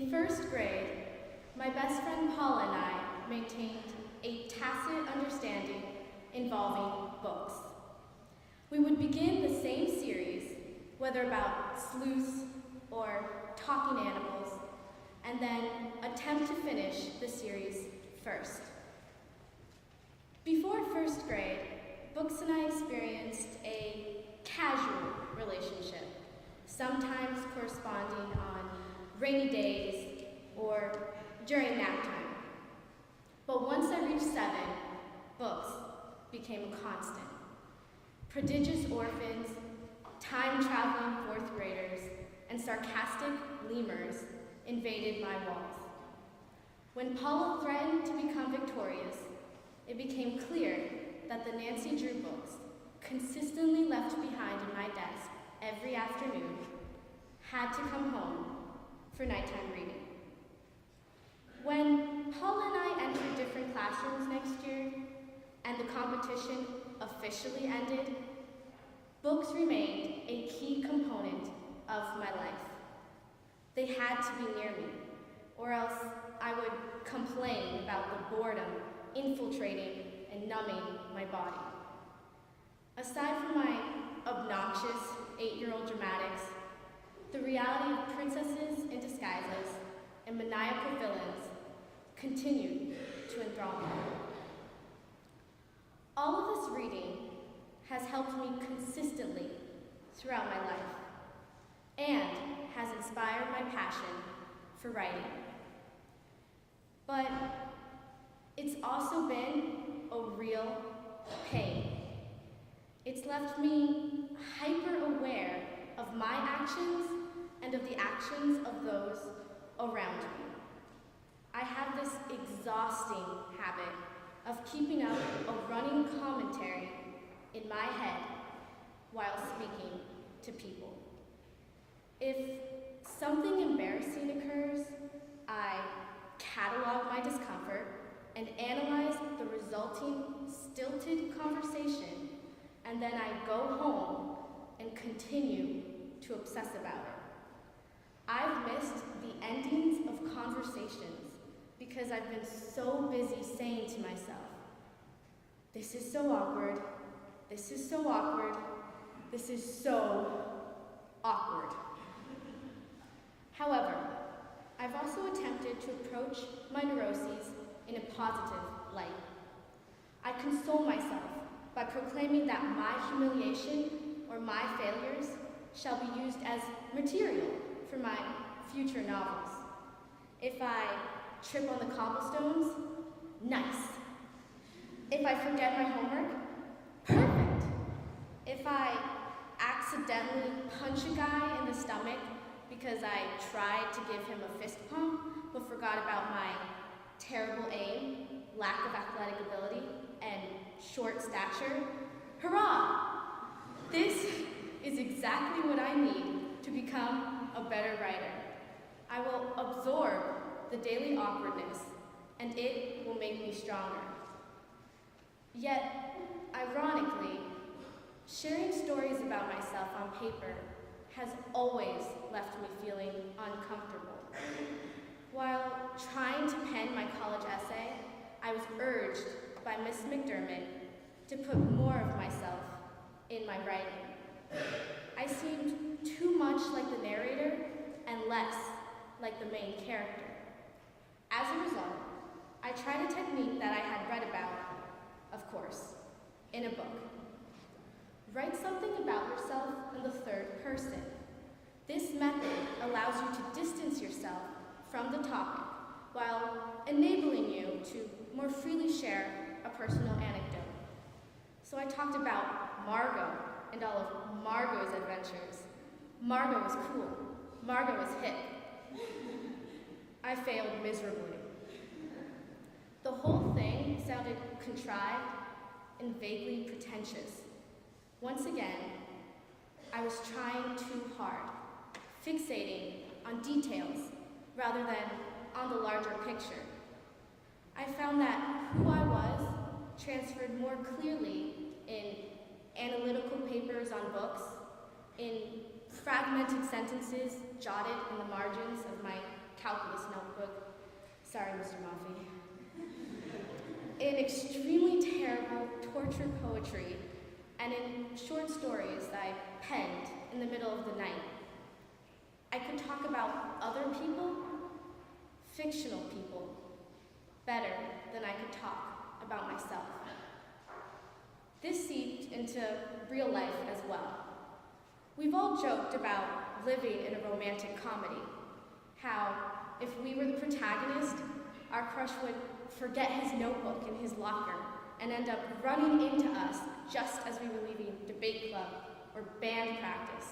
In first grade, my best friend Paula and I maintained a tacit understanding involving books. We would begin the same series, whether about sleuths or talking animals, and then attempt to finish the series first. Before first grade, books and I experienced a casual relationship, sometimes corresponding on rainy days or during nap time. But once I reached 7, books became a constant. Prodigious orphans, time-traveling 4th graders, and sarcastic lemurs invaded my walls. When Paula threatened to become victorious, it became clear that the Nancy Drew books, consistently left behind in my desk every afternoon, had to come home for nighttime reading. When Paula and I entered different classrooms next year, and the competition officially ended, books remained a key component of my life. They had to be near me, or else I would complain about the boredom infiltrating and numbing my body. Aside from my obnoxious 8-year-old dramatics, the reality of princesses in disguises and maniacal villains continued to enthrall me. All of this reading has helped me consistently throughout my life and has inspired my passion for writing. But it's also been a real pain. It's left me hyper-aware of my actions and of the actions of those around me. I have this exhausting habit of keeping up a running commentary in my head while speaking to people. If something embarrassing occurs, I catalog my discomfort and analyze the resulting stilted conversation, and then I go home and continue to obsess about it. I've missed the endings of conversations because I've been so busy saying to myself, this is so awkward, this is so awkward, this is so awkward. However, I've also attempted to approach my neuroses in a positive light. I console myself by proclaiming that my humiliation or my failures shall be used as material for my future novels. If I trip on the cobblestones, nice. If I forget my homework, perfect. If I accidentally punch a guy in the stomach because I tried to give him a fist pump but forgot about my terrible aim, lack of athletic ability, and short stature, hurrah! This is exactly what I need to become a better writer. I will absorb the daily awkwardness, and it will make me stronger. Yet, ironically, sharing stories about myself on paper has always left me feeling uncomfortable. While trying to pen my college essay, I was urged by Miss McDermott to put more of myself in my writing. I seemed too much like the narrator and less like the main character. As a result, I tried a technique that I had read about, of course, in a book. Write something about yourself in the 3rd person. This method allows you to distance yourself from the topic while enabling you to more freely share a personal anecdote. So I talked about Margot and all of Margot's adventures. Margot was cool. Margot was hip. I failed miserably. The whole thing sounded contrived and vaguely pretentious. Once again, I was trying too hard, fixating on details rather than on the larger picture. I found that who I was transferred more clearly in analytical papers on books, in fragmented sentences jotted in the margins of my calculus notebook. Sorry, Mr. Maffei. In extremely terrible torture poetry and in short stories I penned in the middle of the night. I could talk about other people, fictional people, better than I could talk about myself. This seeped into real life as well. We've all joked about living in a romantic comedy, how if we were the protagonist, our crush would forget his notebook in his locker and end up running into us just as we were leaving debate club or band practice.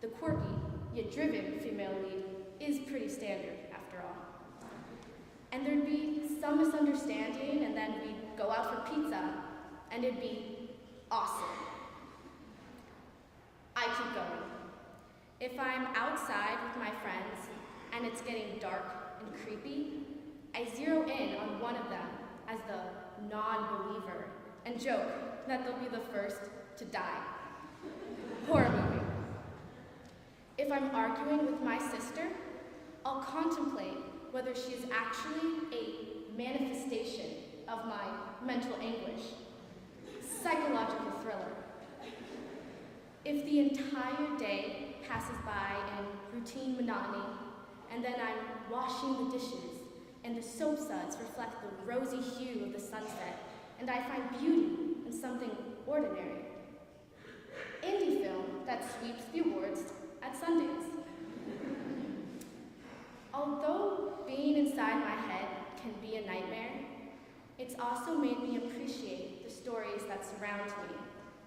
The quirky, yet driven female lead is pretty standard, after all. And there'd be some misunderstanding, and then we'd go out for pizza, and it'd be awesome. I keep going. If I'm outside with my friends, and it's getting dark and creepy, I zero in on one of them as the non-believer and joke that they'll be the first to die. Horror movie. If I'm arguing with my sister, I'll contemplate whether she is actually a manifestation of my mental anguish. Psychological thriller. If the entire day passes by in routine monotony, and then I'm washing the dishes, and the soap suds reflect the rosy hue of the sunset, and I find beauty in something ordinary. Indie film that sweeps the awards at Sundance. Although being inside my head can be a nightmare, it's also made me appreciate the stories that surround me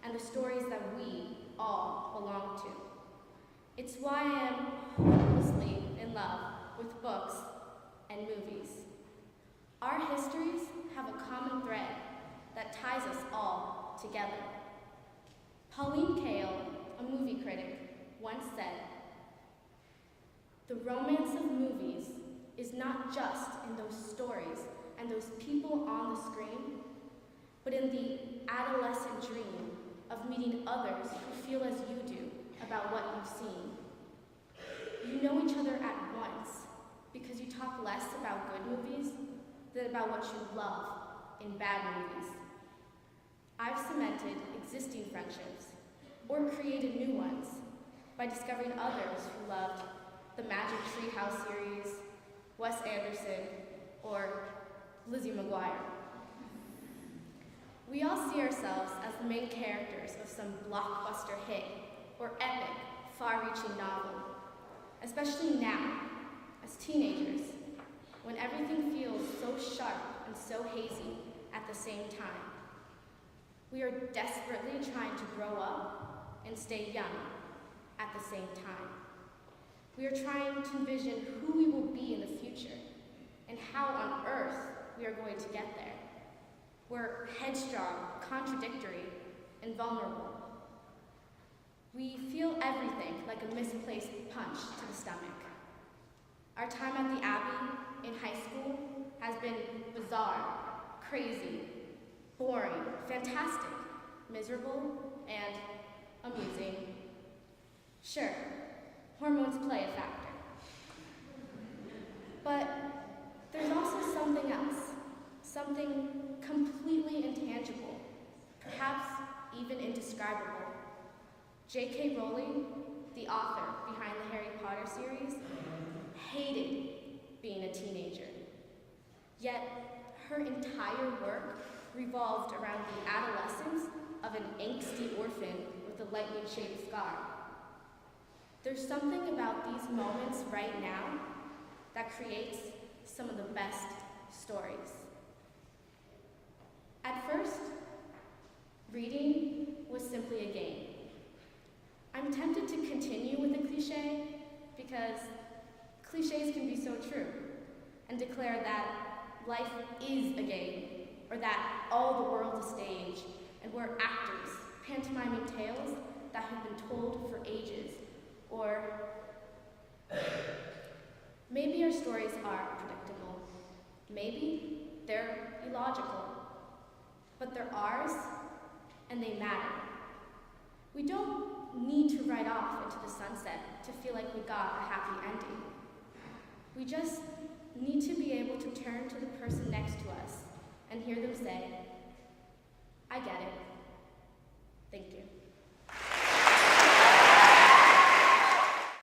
and the stories that we all belong to. It's why I am hopelessly in love with books and movies. Our histories have a common thread that ties us all together. Pauline Kael, a movie critic, once said, "The romance of movies is not just in those stories and those people on the screen, but in the adolescent dream of meeting others who feel as you do about what you've seen. You know each other at once because you talk less about good movies than about what you love in bad movies. I've cemented existing friendships or created new ones by discovering others who loved the Magic Treehouse series, Wes Anderson, or Lizzie McGuire. We all see ourselves as the main characters of some blockbuster hit or epic, far-reaching novel, especially now, as teenagers, when everything feels so sharp and so hazy at the same time. We are desperately trying to grow up and stay young at the same time. We are trying to envision who we will be in the future and how on earth we are going to get there. We're headstrong, contradictory, and vulnerable. We feel everything like a misplaced punch to the stomach. Our time at the Abbey in high school has been bizarre, crazy, boring, fantastic, miserable, and amusing. Sure, hormones play a factor. But there's also something else, something completely intangible, perhaps even indescribable. J.K. Rowling, the author behind the Harry Potter series, hated being a teenager. Yet her entire work revolved around the adolescence of an angsty orphan with a lightning-shaped scar. There's something about these moments right now that creates some of the best stories. At first, reading was simply a game. I'm tempted to continue with the cliche because cliches can be so true and declare that life is a game or that all the world's a stage and we're actors pantomiming tales that have been told for ages. Or maybe our stories are predictable. Maybe they're illogical. But they're ours, and they matter. We don't need to ride off into the sunset to feel like we got a happy ending. We just need to be able to turn to the person next to us and hear them say, "I get it."